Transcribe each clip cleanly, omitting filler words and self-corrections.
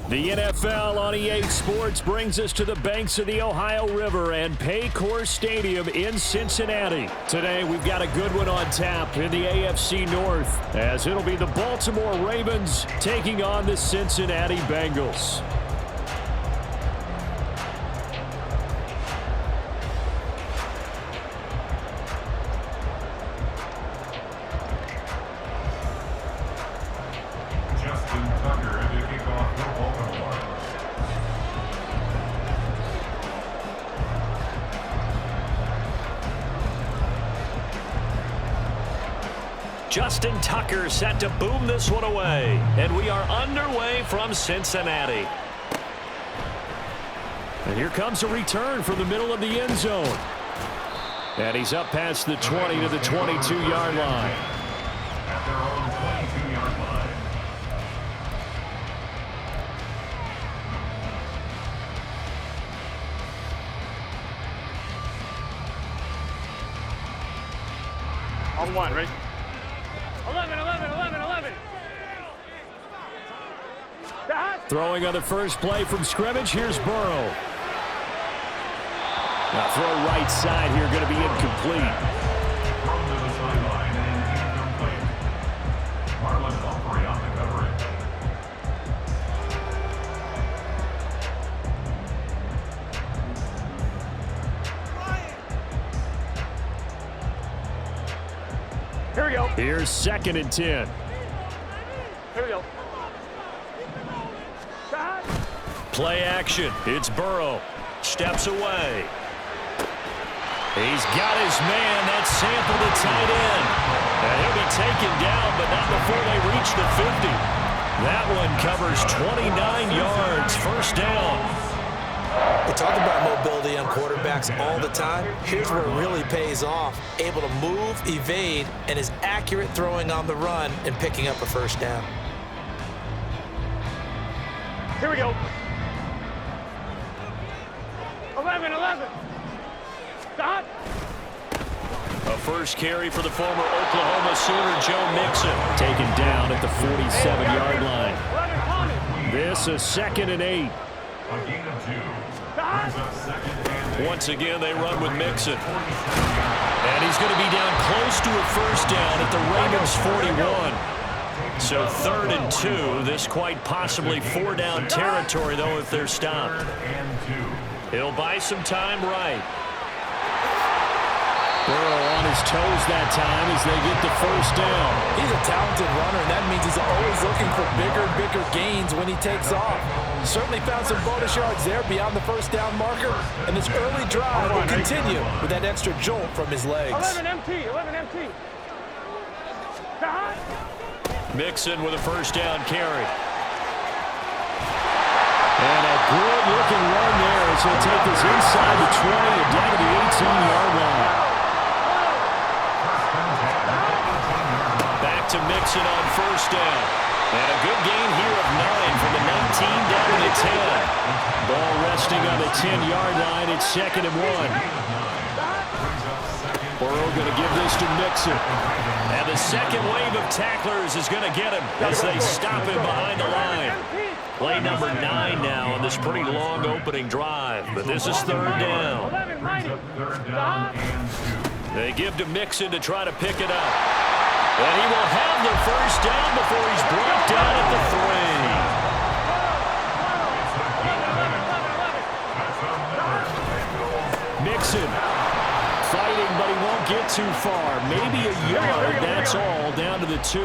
The NFL on EA Sports brings us to the banks of the Ohio River and Paycor Stadium in Cincinnati. Today, we've got a good one on tap in the AFC North, as it'll be the Baltimore Ravens taking on the Cincinnati Bengals. Justin Tucker set to boom this one away. And we are underway from Cincinnati. And here comes a return from the middle of the end zone. And he's up past the 20 to the 22-yard line. At their own 22-yard line. On one, ready? 11. Throwing on the first play from scrimmage. Here's Burrow. Now throw right side here, going to be incomplete. Thrown to the sideline and incomplete. Marlon Humphrey on the coverage. Here we go. Here's 2nd and 10. Here we go. Play action. It's Burrow. Steps away. He's got his man. That's Sample, the tight end. And he'll be taken down, but not before they reach the 50. That one covers 29 yards. First down. We talk about mobility on quarterbacks all the time. Here's where it really pays off. Able to move, evade, and is accurate throwing on the run and picking up a first down. Here we go. 11. Stop. A first carry for the former Oklahoma Sooner, Joe Mixon. Taken down at the 47-yard line. This is 2nd and 8. A gain of 2. Brings up 2nd and 8. Once again, they run with Mixon. And he's going to be down close to a first down at the Ravens 41. So 3rd and 2. This quite possibly 4-down territory, though, if they're stopped. 3rd and 2. He'll buy some time right. Burrow on his toes that time as they get the first down. He's a talented runner, and that means he's always looking for bigger and bigger gains when he takes off. Certainly found some bonus yards there beyond the first down marker, and this early drive will continue with that extra jolt from his legs. 11 MT. Mixon with a first down carry. And a good-looking run there as he'll take this inside the 20 and down to the 18-yard line. Back to Mixon on first down. And a good gain here of 9 from the 19 down to the 10. Ball resting on the 10-yard line. It's 2nd and 1. Burrow going to give this to Mixon. And the second wave of tacklers is going to get him as they stop him behind the line. Play number 9 now on this pretty long opening drive. But this is 3rd down. They give to Mixon to try to pick it up. And he will have the first down before he's brought down at the 3. Mixon fighting, but he won't get too far. Maybe a yard, that's all, down to the 2.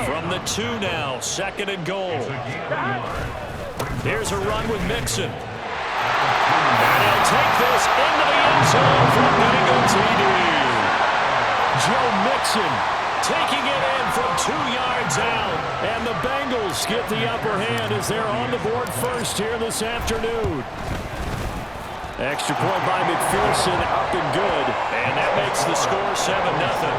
From the 2 now, 2nd and goal. Here's a run with Mixon. And he'll take this into the end zone for Bengal TD. Joe Mixon taking it in from 2 yards out. And the Bengals get the upper hand as they're on the board first here this afternoon. Extra point by McPherson, up and good. And that makes the score 7-0.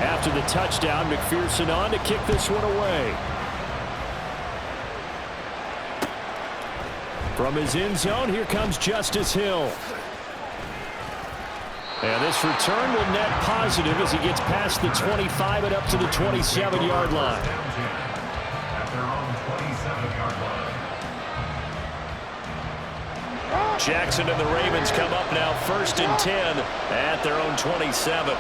After the touchdown, McPherson on to kick this one away. From his end zone, here comes Justice Hill. And this return will net positive as he gets past the 25 and up to the 27-yard line. At their own 27-yard line. Jackson and the Ravens come up now 1st and 10 at their own 27.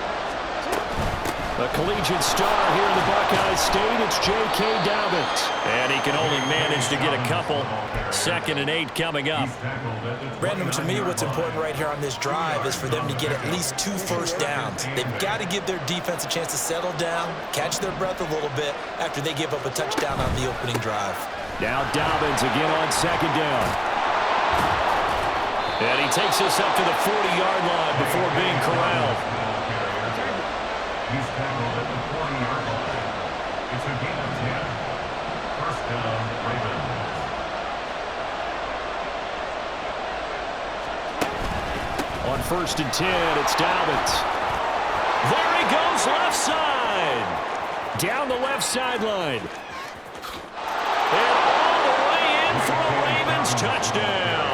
A collegiate star here in the Buckeye State, it's J.K. Dobbins. And he can only manage to get a couple. 2nd and 8 coming up. Brandon, to me, what's important right here on this drive is for them to get at least 2 first downs. They've got to give their defense a chance to settle down, catch their breath a little bit after they give up a touchdown on the opening drive. Now Dobbins again on 2nd down. And he takes us up to the 40-yard line before being corralled. He's tackled at the 40-yard line. It's a gain of 10. First down, Ravens. On 1st and 10, it's Dobbins. There he goes, left side. Down the left sideline. And all the way in for a Ravens touchdown.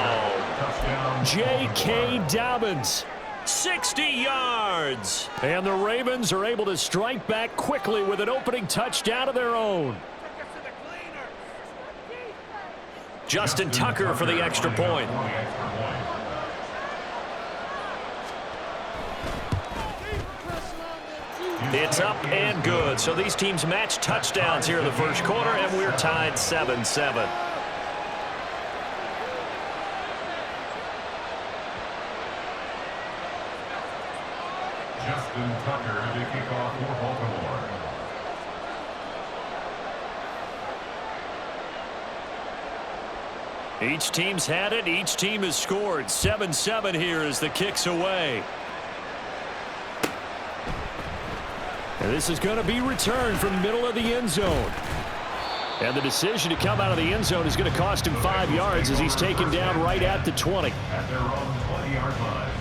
J.K. Dobbins. 60 yards. And the Ravens are able to strike back quickly with an opening touchdown of their own. Justin Tucker for the extra point. It's up and good. So these teams match touchdowns here in the first quarter, and we're tied 7-7. Justin Tucker to kick off for Baltimore. Each team's had it. Each team has scored. 7-7 here as the kick's away. And this is going to be returned from the middle of the end zone. And the decision to come out of the end zone is going to cost him 5 yards as he's taken down right at the 20. At their own 20-yard line.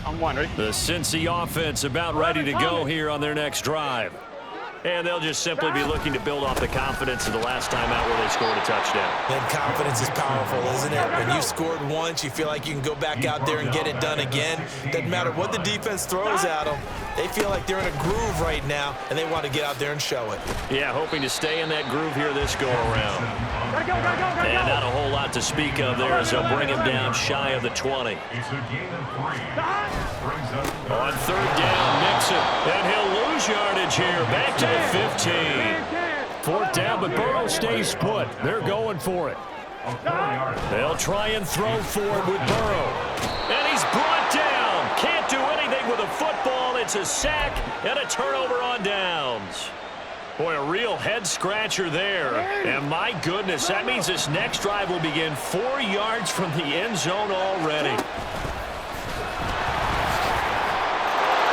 I'm one, ready? The Cincy offense about ready to go here on their next drive. And they'll just simply be looking to build off the confidence of the last time out where they scored a touchdown. And confidence is powerful, isn't it? When you scored once, you feel like you can go back out there and get it done again. Doesn't matter what the defense throws at them. They feel like they're in a groove right now, and they want to get out there and show it. Yeah, hoping to stay in that groove here this go-around. Gotta go, gotta go, gotta And go. not a whole lot to speak of there as they'll bring him down shy of the 20. It's a gain of 3. Brings up On 3rd down, Mixon. And he'll lose yardage here. Back to the 15. 4th down, but Burrow stays put. They're going for it. a 4-yard. They'll try and throw for it with Burrow. And he's brought down. Can't do anything with a football. It's a sack and a turnover on downs. Boy, a real head-scratcher there. And my goodness, that means this next drive will begin 4 yards from the end zone already.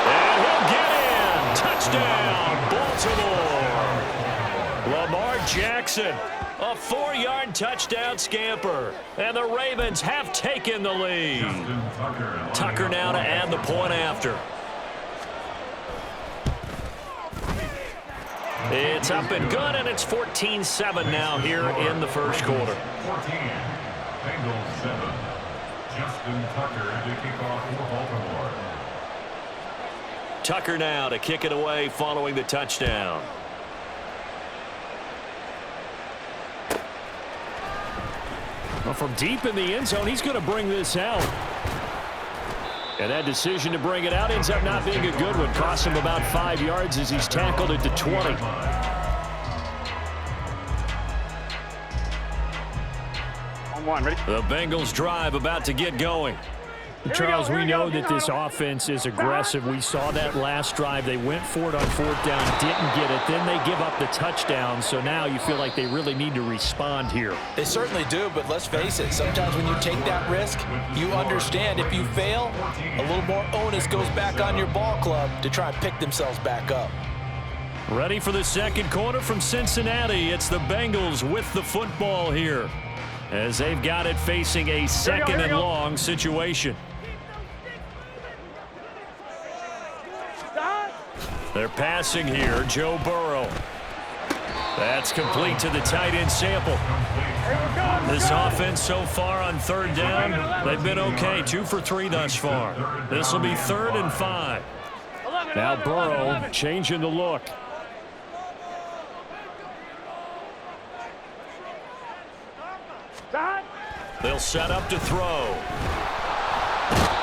And he'll get in. Touchdown, Baltimore. Lamar Jackson, a 4-yard touchdown scamper. And the Ravens have taken the lead. Tucker now to add the point after. It's up and good, and it's 14-7 now here in the first quarter. 14, Bengals 7. Justin Tucker to kick off for Baltimore. Tucker now to kick it away following the touchdown. Well, from deep in the end zone, he's going to bring this out. And that decision to bring it out ends up not being a good one. Costs him about 5 yards as he's tackled at the 20. On one, ready? The Bengals drive about to get going. Charles, we know that this offense is aggressive. We saw that last drive. They went for it on 4th down, didn't get it. Then they give up the touchdown. So now you feel like they really need to respond here. They certainly do, but let's face it, sometimes when you take that risk, you understand if you fail, a little more onus goes back on your ball club to try and pick themselves back up. Ready for the second quarter from Cincinnati. It's the Bengals with the football here, as they've got it facing a second and long situation. They're passing here. Joe Burrow. That's complete to the tight end sample. This offense so far on third down, they've been okay. 2 for 3 thus far. This will be 3rd and 5. Now Burrow changing the look. They'll set up to throw.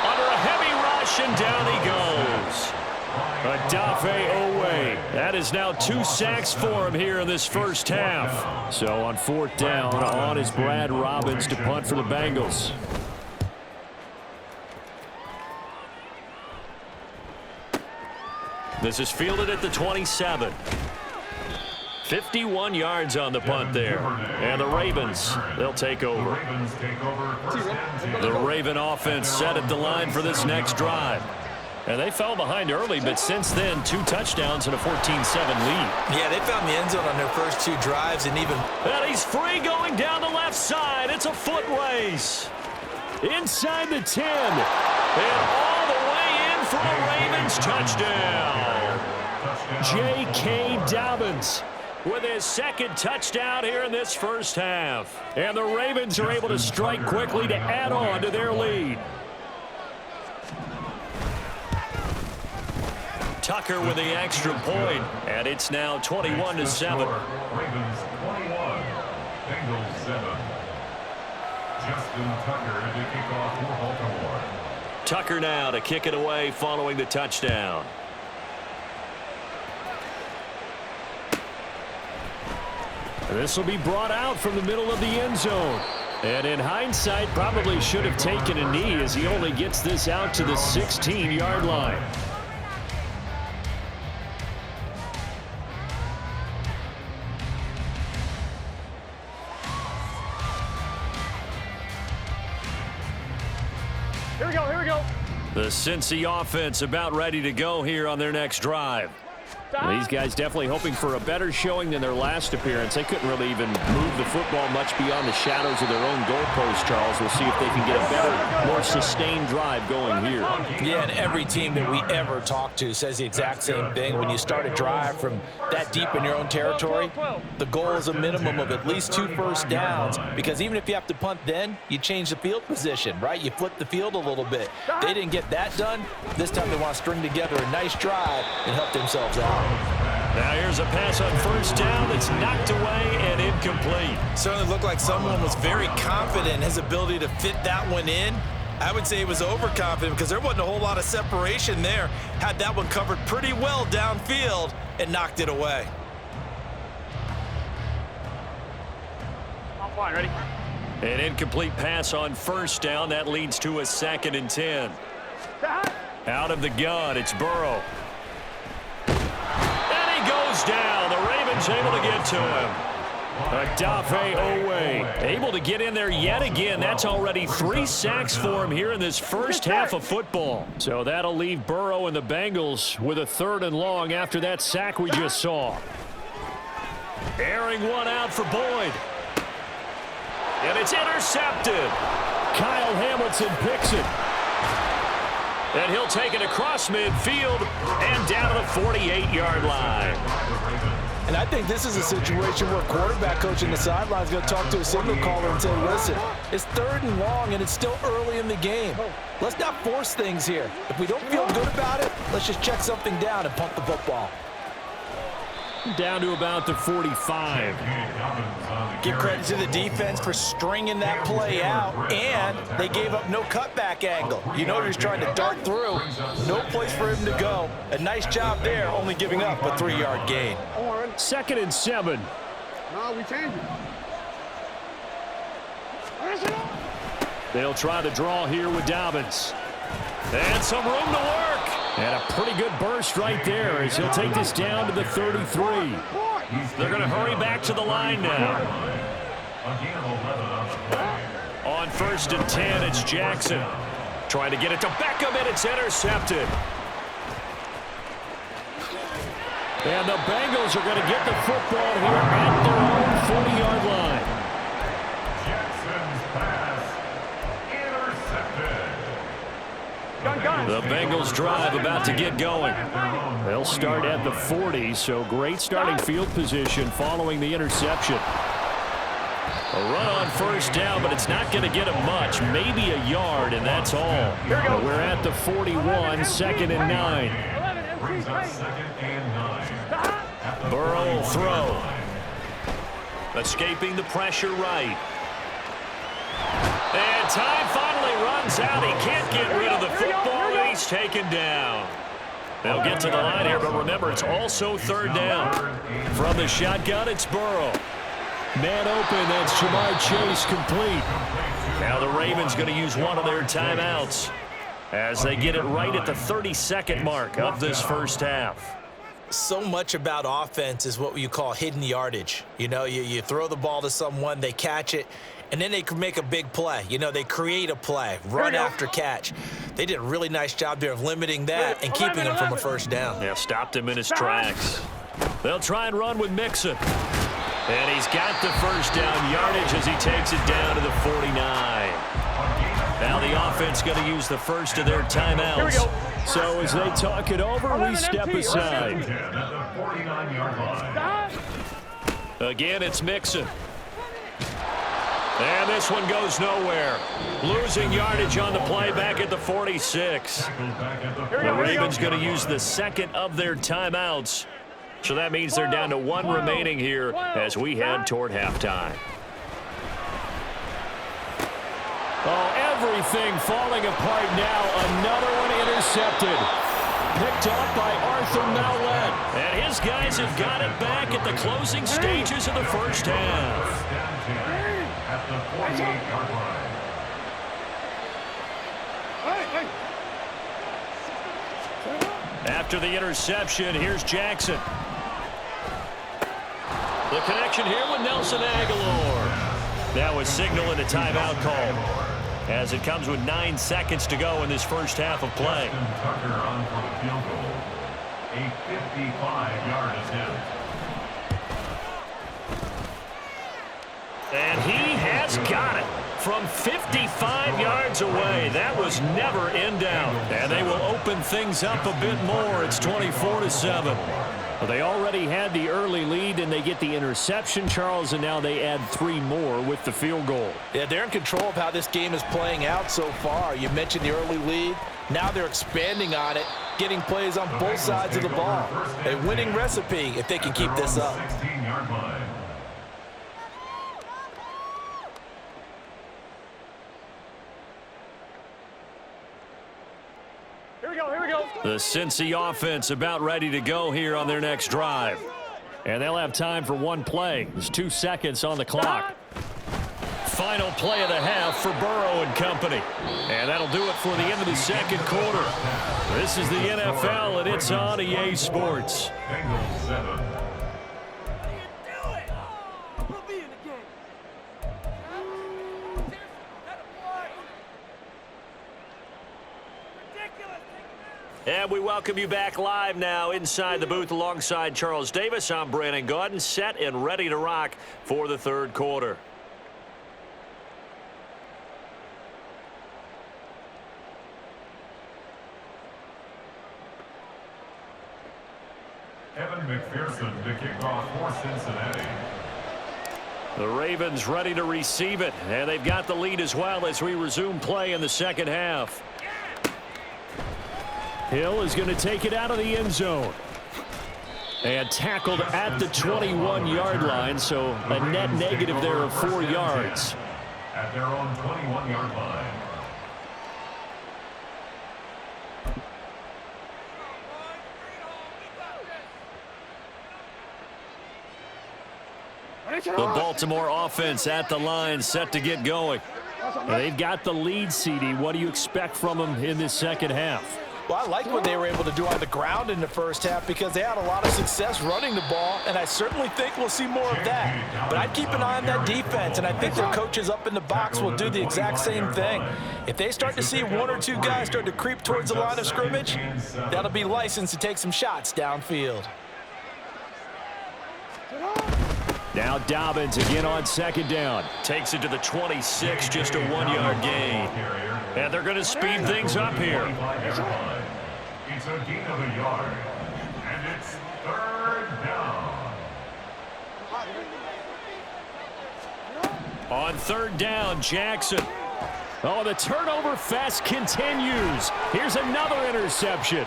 Under a heavy rush, and down he goes. Odafe Owe. That is now 2 sacks for him here in this first half. So on 4th down, on is Brad Robbins to punt for the Bengals. This is fielded at the 27. 51 yards on the punt there. And the Ravens, they'll take over. The Raven offense set at the line for this next drive. And they fell behind early, but since then, 2 touchdowns and a 14-7 lead. Yeah, they found the end zone on their first 2 drives and even... And he's free going down the left side. It's a foot race. Inside the 10. And all the way in for a Ravens touchdown. J.K. Dobbins with his 2nd touchdown here in this first half. And the Ravens are able to strike quickly to add on to their lead. Tucker with the extra point, and it's now 21-7. Ravens 21, Bengals 7. Justin Tucker to kick off for Baltimore. Tucker now to kick it away following the touchdown. This will be brought out from the middle of the end zone. And in hindsight, probably should have taken a knee as he only gets this out to the 16-yard line. Here we go, here we go. The Cincy offense about ready to go here on their next drive. These guys definitely hoping for a better showing than their last appearance. They couldn't really even move the football much beyond the shadows of their own goalpost, Charles. We'll see if they can get a better, more sustained drive going here. Yeah, and every team that we ever talk to says the exact same thing. When you start a drive from that deep in your own territory, the goal is a minimum of at least 2 first downs, because even if you have to punt then, you change the field position, right? You flip the field a little bit. They didn't get that done. This time they want to string together a nice drive and help themselves out. Now here's a pass on first down that's knocked away and incomplete. Certainly looked like someone was very confident in his ability to fit that one in. I would say he was overconfident because there wasn't a whole lot of separation there. Had that one covered pretty well downfield and knocked it away. On 1, ready? An incomplete pass on first down. That leads to a 2nd and 10. Out of the gun, it's Burrow. Goes down. The Ravens able to get to him. Odafe Owe able to get in there yet again. That's already 3 sacks for him here in this first half of football. So that'll leave Burrow and the Bengals with a 3rd and long after that sack we just saw. Airing one out for Boyd. And it's intercepted. Kyle Hamilton picks it. And he'll take it across midfield and down to the 48-yard line. And I think this is a situation where quarterback coach in the sideline is going to talk to a signal caller and say, listen, it's 3rd and long and it's still early in the game. Let's not force things here. If we don't feel good about it, let's just check something down and punt the football. Down to about the 45. Give credit to the defense for stringing that play out, and they gave up no cutback angle. You know he was trying to dart through. No place for him to go. A nice job there, only giving up a 3-yard gain. 2nd and 7. No, we changed it. They'll try the draw here with Dobbins. And some room to work. And a pretty good burst right there as he'll take this down to the 33. They're going to hurry back to the line now. On 1st and 10, it's Jackson. Trying to get it to Beckham, and it's intercepted. And the Bengals are going to get the football here at their own 40-yard line. Jackson's pass intercepted. Gun, gun. The Bengals drive about to get going. They'll start at the 40, so great starting field position following the interception. A run on first down, but it's not going to get him much. Maybe a yard, and that's all. We're at the 41, 2nd and 9. Brings up 2nd and 9. Burrow will throw. Escaping the pressure right. And time finally runs out. He can't get rid of the football, and he's taken down. They'll get to the line here, but remember, it's also 3rd down. From the shotgun, it's Burrow. Man open, that's Jamar Chase complete. Now the Ravens going to use one of their timeouts as they get it right at the 32nd mark of this first half. So much about offense is what you call hidden yardage. You know, you throw the ball to someone, they catch it, and then they can make a big play. You know, they create a play, run after catch. They did a really nice job there of limiting that and keeping him from a first down. Yeah, stopped him in his tracks. They'll try and run with Mixon. And he's got the first down yardage as he takes it down to the 49. Now the offense going to use the first of their timeouts. So as they talk it over, we step aside. Again, it's Mixon. And this one goes nowhere. Losing yardage on the play back at the 46. The Ravens going to use the second of their timeouts. So that means they're down to 1 remaining here as we head toward halftime. Oh, everything falling apart now. Another one intercepted. Picked off by Arthur Mallett. And his guys have got it back at the closing stages of the first half. At the 48-yard line. After the interception, here's Jackson. The connection here with Nelson Aguilar. That was signaling a timeout call as it comes with 9 seconds to go in this first half of play. Tucker on for the field goal. A 55-yard attempt. And he has got it from 55 yards away. That was never in doubt. And they will open things up a bit more. It's 24-7. Well, they already had the early lead, and they get the interception, Charles, and now they add 3 more with the field goal. Yeah, they're in control of how this game is playing out so far. You mentioned the early lead. Now they're expanding on it, getting plays on both sides of the ball. A winning recipe if they can keep this up. 16-yard line. The Cincy offense about ready to go here on their next drive. And they'll have time for 1 play. There's 2 seconds on the clock. Final play of the half for Burrow and company. And that'll do it for the end of the second quarter. This is the NFL, and it's on EA Sports. Bengals 7. And we welcome you back live now inside the booth alongside Charles Davis. I'm Brandon Gaudin, set and ready to rock for the third quarter. Evan McPherson to kick off for Cincinnati. The Ravens ready to receive it, and they've got the lead as well as we resume play in the second half. Hill is going to take it out of the end zone. And tackled at the 21-yard line, so a net negative there of 4 yards. At their own 21-yard line. The Baltimore offense at the line, set to get going. They've got the lead, CD. What do you expect from them in this second half? Well, I like what they were able to do on the ground in the first half because they had a lot of success running the ball, and I certainly think we'll see more of that. But I'd keep an eye on that defense, and I think their coaches up in the box will do the exact same thing. If they start to see 1 or 2 guys start to creep towards the line of scrimmage, that'll be licensed to take some shots downfield. Now Dobbins again on second down. Takes it to the 26, just a 1-yard gain. And they're going to speed things up here. It's a gain of a yard. And it's third down. On third down, Jackson. Oh, the turnover fest continues. Here's another interception.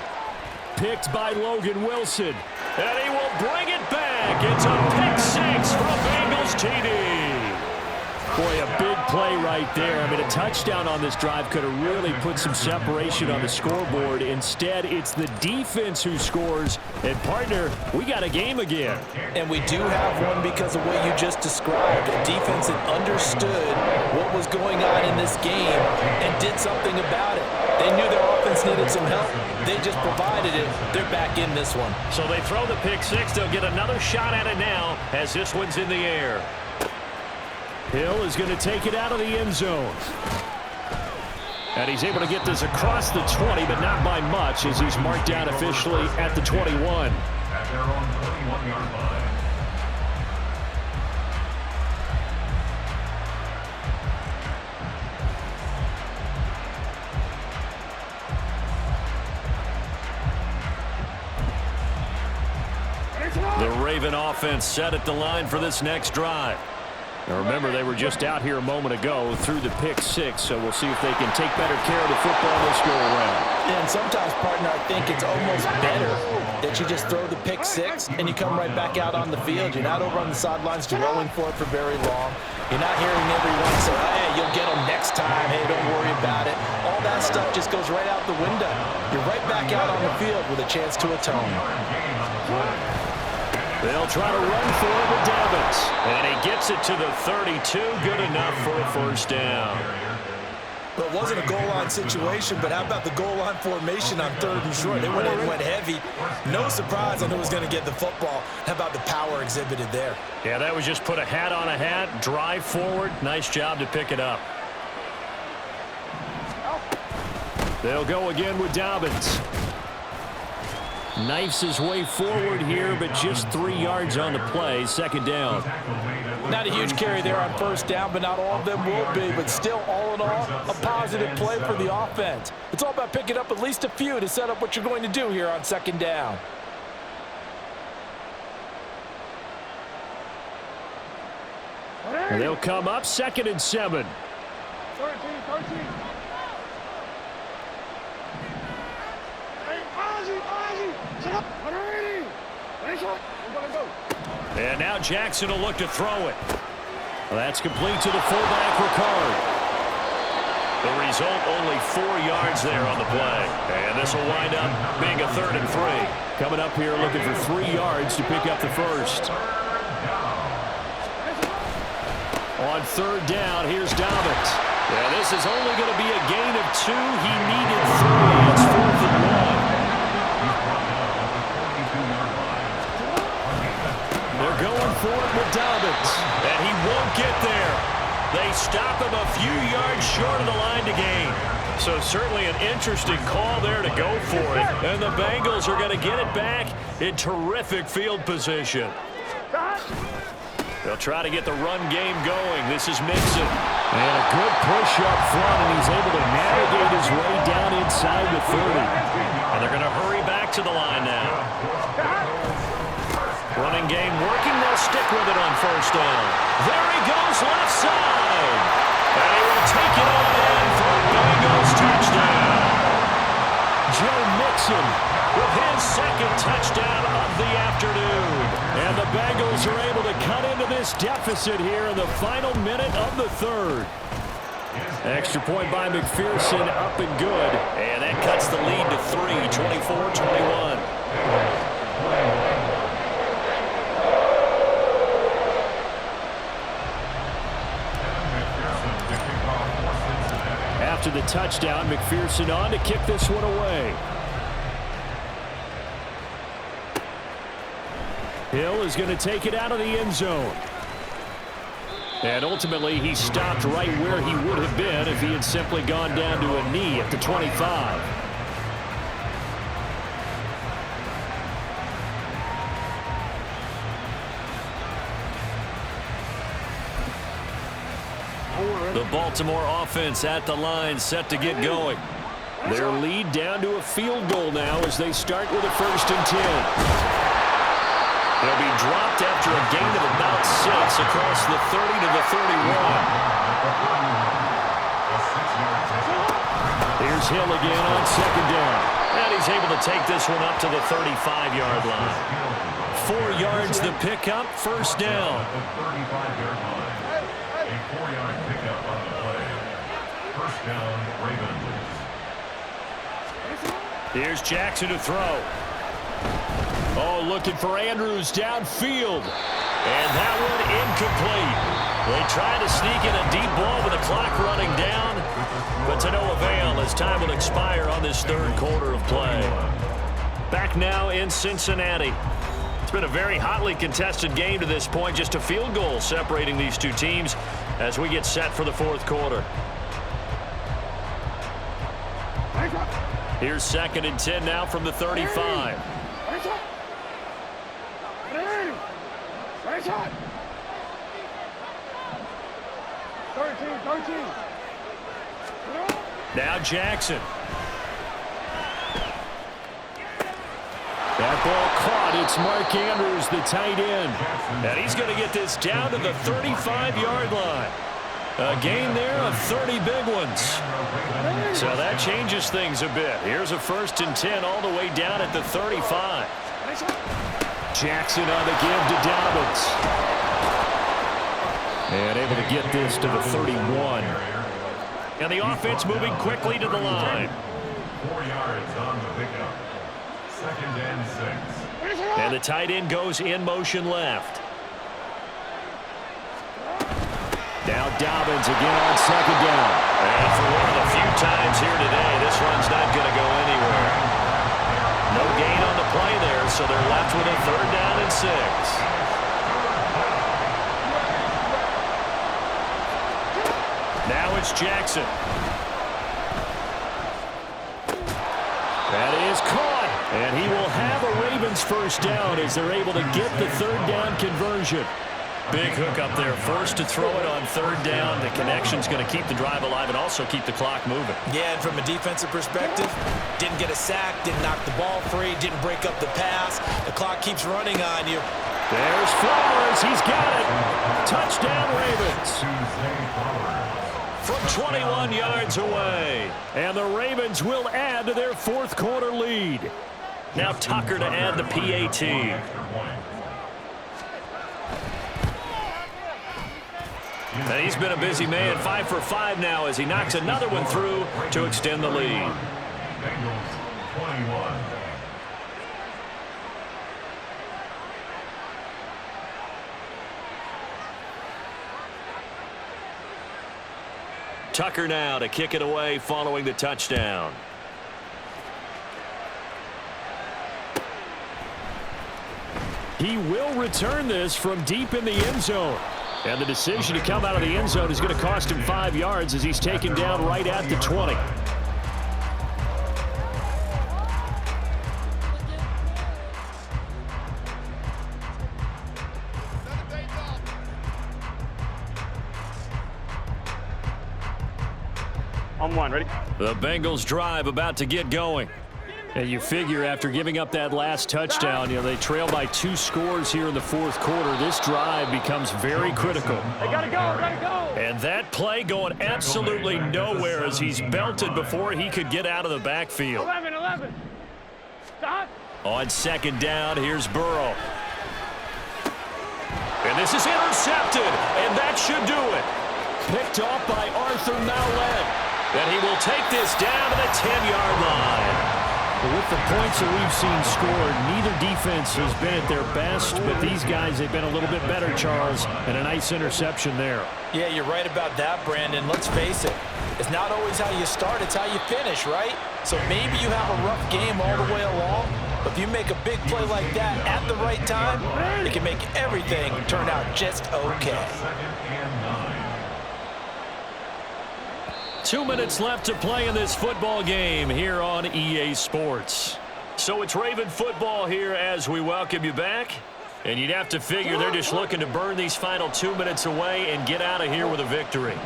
Picked by Logan Wilson. And he will bring it back. It's a pick six from Bengals TD. Boy, a big play right there. I mean, a touchdown on this drive could have really put some separation on the scoreboard. Instead, it's the defense who scores. And, partner, we got a game again. And we do have one because of what you just described. A defense that understood what was going on in this game and did something about it. They knew their offense needed some help. They just provided it. They're back in this one. So they throw the pick six. They'll get another shot at it now as this one's in the air. Hill is going to take it out of the end zone. And he's able to get this across the 20, but not by much as he's marked down officially at the 21. At their own 21-yard line. The Raven offense set at the line for this next drive. Now remember, they were just out here a moment ago through the pick six, so we'll see if they can take better care of the football this go around. And sometimes, partner, I think it's almost better that you just throw the pick six and you come right back out on the field. You're not over on the sidelines dwelling for it for very long. You're not hearing everyone say, hey, you'll get them next time. Hey, don't worry about it. All that stuff just goes right out the window. You're right back out on the field with a chance to atone. They'll try to run for it with Dobbins. And he gets it to the 32. Good enough for a first down. Well, it wasn't a goal line situation, but how about the goal line formation on third and short? They went in, went heavy. No surprise on who was going to get the football. How about the power exhibited there? Yeah, that was just put a hat on a hat, drive forward. Nice job to pick it up. They'll go again with Dobbins. Knifes his way forward here, but just 3 yards on the play. Second down. Not a huge carry there on first down, but not all of them will be. But still, all in all, a positive play for the offense. It's all about picking up at least a few to set up what you're going to do here on second down. And they'll come up 2nd and 7. 13. And now Jackson will look to throw it. Well, that's complete to the fullback, Ricard. The result, only 4 yards there on the play. And this will wind up being a 3rd and 3. Coming up here looking for 3 yards to pick up the first. On third down, here's Dobbins. Yeah, this is only going to be a gain of 2. He needed 3. It's 4th and 1. They're going for it with Dobbins. And he won't get there. They stop him a few yards short of the line to gain. So certainly an interesting call there to go for it. And the Bengals are going to get it back in terrific field position. They'll try to get the run game going. This is Mixon. And a good push up front, and he's able to navigate his way down inside the 30. And they're going to hurry back to the line now. Running game working. They'll stick with it on first down. There he goes, left side. And he will take it on in for a Bengals touchdown. Joe Mixon with his 2nd touchdown of the afternoon. And the Bengals are able to cut into this deficit here in the final minute of the 3rd. Extra point by McPherson, up and good. And that cuts the lead to 3, 24-21. After the touchdown, McPherson on to kick this one away. Hill is going to take it out of the end zone. And ultimately, he stopped right where he would have been if he had simply gone down to a knee at the 25. Baltimore offense at the line, set to get going. Their lead down to a field goal now as they start with a 1st and 10. They'll be dropped after a gain of about 6 across the 30 to the 31. Here's Hill again on 2nd down. And he's able to take this one up to the 35-yard line. 4 yards the pickup, 1st down. A 4-yard pickup on the play. 1st down, Ravens. Here's Jackson to throw. Oh, looking for Andrews downfield. And that one incomplete. They try to sneak in a deep ball with the clock running down, but to no avail as time will expire on this 3rd quarter of play. Back now in Cincinnati. It's been a very hotly contested game to this point. Just a field goal separating these two teams as we get set for the 4th quarter. Here's 2nd and 10 now from the 35. 13. Now Jackson. That ball caught. It's Mark Andrews, the tight end. And he's going to get this down to the 35-yard line. A gain there of 30 big ones. So that changes things a bit. Here's a 1st and 10 all the way down at the 35. Jackson on the give to Dobbins. And able to get this to the 31. And the offense moving quickly to the line. 4 yards on the pickup. 2nd and 6. And the tight end goes in motion left. Now Dobbins again on 2nd down. And for one of the few times here today, this run's not going to go anywhere. No gain on the play there, so they're left with a 3rd down and 6. Now it's Jackson. That is caught. And he will have a Ravens 1st down as they're able to get the 3rd down conversion. Big hook up there. Forced to throw it on 3rd down. The connection's going to keep the drive alive and also keep the clock moving. Yeah, and from a defensive perspective, didn't get a sack, didn't knock the ball free, didn't break up the pass. The clock keeps running on you. There's Flowers. He's got it. Touchdown, Ravens. From 21 yards away. And the Ravens will add to their 4th quarter lead. Now Tucker to add the PAT. And he's been a busy man, 5 for 5 now as he knocks another one through to extend the lead. Bengals 21. Tucker now to kick it away following the touchdown. He will return this from deep in the end zone. And the decision to come out of the end zone is going to cost him 5 yards as he's taken down right at the 20. On 1, ready? The Bengals drive about to get going. And you figure after giving up that last touchdown, they trail by 2 scores here in the 4th quarter. This drive becomes very critical. They gotta go. And that play going absolutely nowhere as he's belted before he could get out of the backfield. 11. Stop. On 2nd down, here's Burrow. And this is intercepted, and that should do it. Picked off by Arthur Mallett. And he will take this down to the 10-yard line. With the points that we've seen scored, neither defense has been at their best, but these guys, they've been a little bit better, Charles, and a nice interception there. Yeah, you're right about that, Brandon. Let's face it. It's not always how you start, it's how you finish, right? So maybe you have a rough game all the way along, but if you make a big play like that at the right time, it can make everything turn out just okay. 2nd and 9. 2 minutes left to play in this football game here on EA Sports. So it's Raven football here as we welcome you back. And you'd have to figure they're just looking to burn these final 2 minutes away and get out of here with a victory.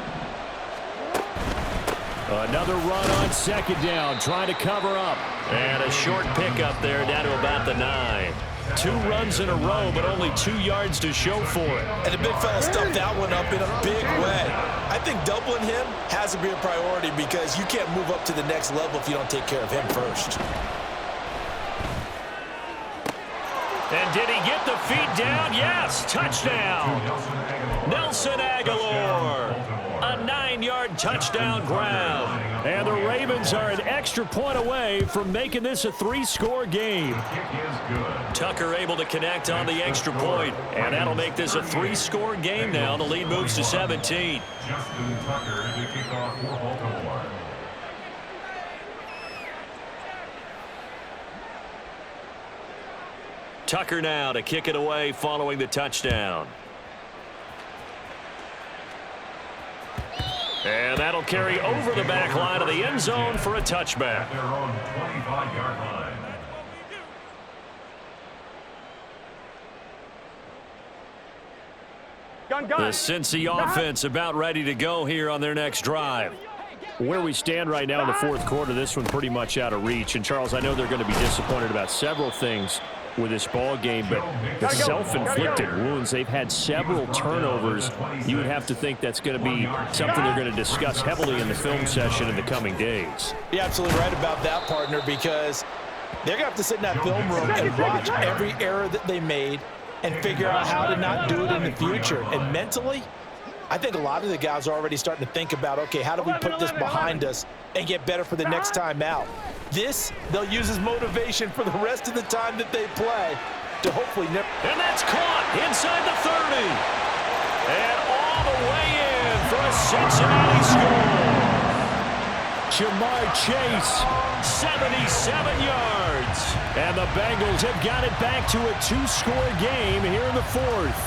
Another run on second down, trying to cover up. And a short pickup there down to about the 9. 2 runs in a row, but only 2 yards to show for it. And the big fella stuffed that one up in a big way. I think doubling him has to be a priority because you can't move up to the next level if you don't take care of him first. And did he get the feet down? Yes, touchdown. Nelson Aguilar. A 9-yard touchdown grab. And the Ravens are an extra point away from making this a 3-score game. Tucker able to connect on the extra point, and that'll make this a 3-score game now. The lead moves to 17. Justin Tucker to kick off for Baltimore. Tucker now to kick it away following the touchdown. And that'll carry over the back line of the end zone for a touchback. Their own 25-yard line. The Cincy offense about ready to go here on their next drive. Where we stand right now in the fourth quarter, this one pretty much out of reach. And, Charles, I know they're going to be disappointed about several things with this ball game, but the self-inflicted wounds, they've had several turnovers. You would have to think that's going to be something they're going to discuss heavily in the film session in the coming days. You're absolutely right about that, partner, because they're going to have to sit in that film room and watch every error that they made and figure out how to not do it in the future. And mentally, I think a lot of the guys are already starting to think about, okay, how do we put this behind us and get better for the next time out? This, they'll use as motivation for the rest of the time that they play to hopefully never. And that's caught inside the 30. And all the way in for a Cincinnati score. Jamar Chase, 77 yards. And the Bengals have got it back to a 2-score game here in the fourth.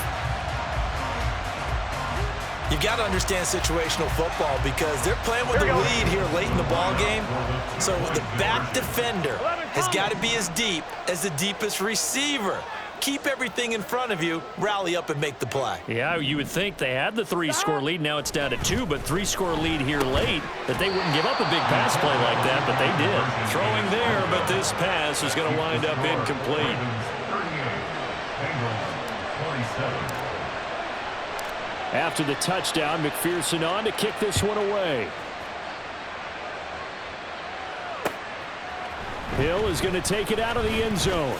You got to understand situational football because they're playing with the lead here late in the ball game. So the back defender has got to be as deep as the deepest receiver. Keep everything in front of you, rally up and make the play. Yeah, you would think they had the 3-score lead. Now it's down to 2, but 3-score lead here late, that they wouldn't give up a big pass play like that, but they did. Throwing there, but this pass is going to wind up incomplete. After the touchdown, McPherson on to kick this one away. Hill is going to take it out of the end zone.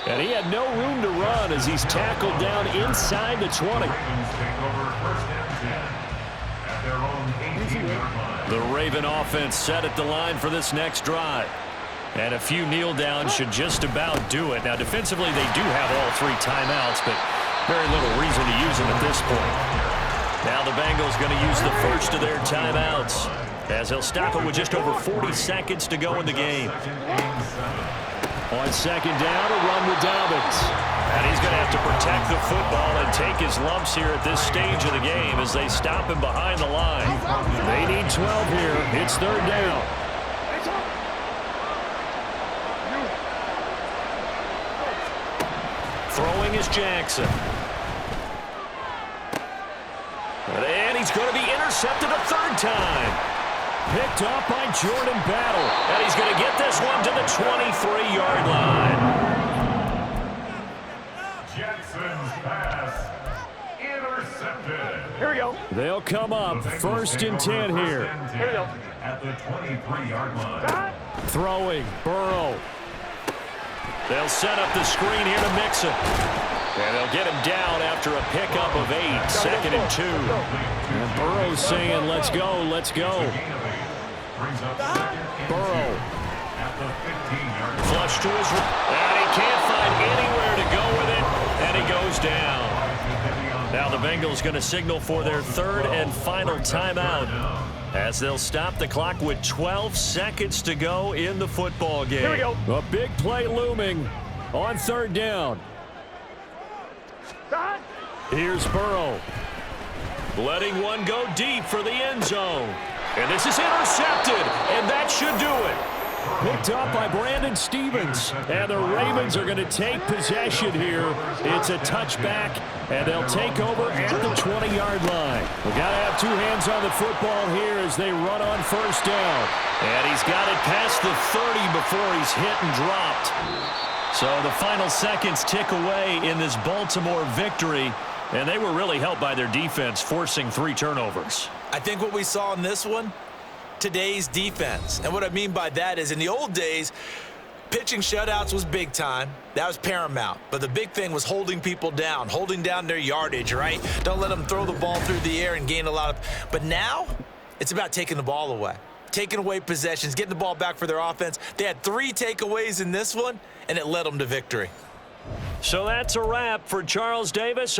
And he had no room to run as he's tackled down inside the 20. The Raven offense set at the line for this next drive. And a few kneel downs should just about do it. Now, defensively, they do have all 3 timeouts, but very little reason to use them at this point. Now the Bengals going to use the first of their timeouts as he'll stop it with just over 40 seconds to go in the game. On second down, a run with Dobbins. And he's going to have to protect the football and take his lumps here at this stage of the game as they stop him behind the line. They need 12 here. It's third down. Throwing is Jackson. And he's going to be intercepted a third time. Picked up by Jordan Battle. And he's going to get this one to the 23-yard line. Jackson's pass intercepted. Here we go. They'll come up first and 10 here. Here we go. At the 23-yard line. Throwing, Burrow. They'll set up the screen here to Mixon. And they'll get him down after a pickup of 8, second and 2. And Burrow's saying, let's go, let's go. Burrow. Flush to his right. And he can't find anywhere to go with it. And he goes down. Now the Bengals going to signal for their third and final timeout as they'll stop the clock with 12 seconds to go in the football game. Here we go. A big play looming on third down. Here's Burrow. Letting one go deep for the end zone. And this is intercepted, and that should do it. Picked up by Brandon Stevens. And the Ravens are going to take possession here. It's a touchback, and they'll take over at the 20-yard line. We've got to have two hands on the football here as they run on first down. And he's got it past the 30 before he's hit and dropped. So the final seconds tick away in this Baltimore victory, and they were really helped by their defense, forcing 3 turnovers. I think what we saw in this one, today's defense. And what I mean by that is in the old days, pitching shutouts was big time. That was paramount. But the big thing was holding people down, holding down their yardage, right? Don't let them throw the ball through the air and gain a lot of... But now, it's about taking the ball away. Taking away possessions, getting the ball back for their offense. They had 3 takeaways in this one, and it led them to victory. So that's a wrap for Charles Davis.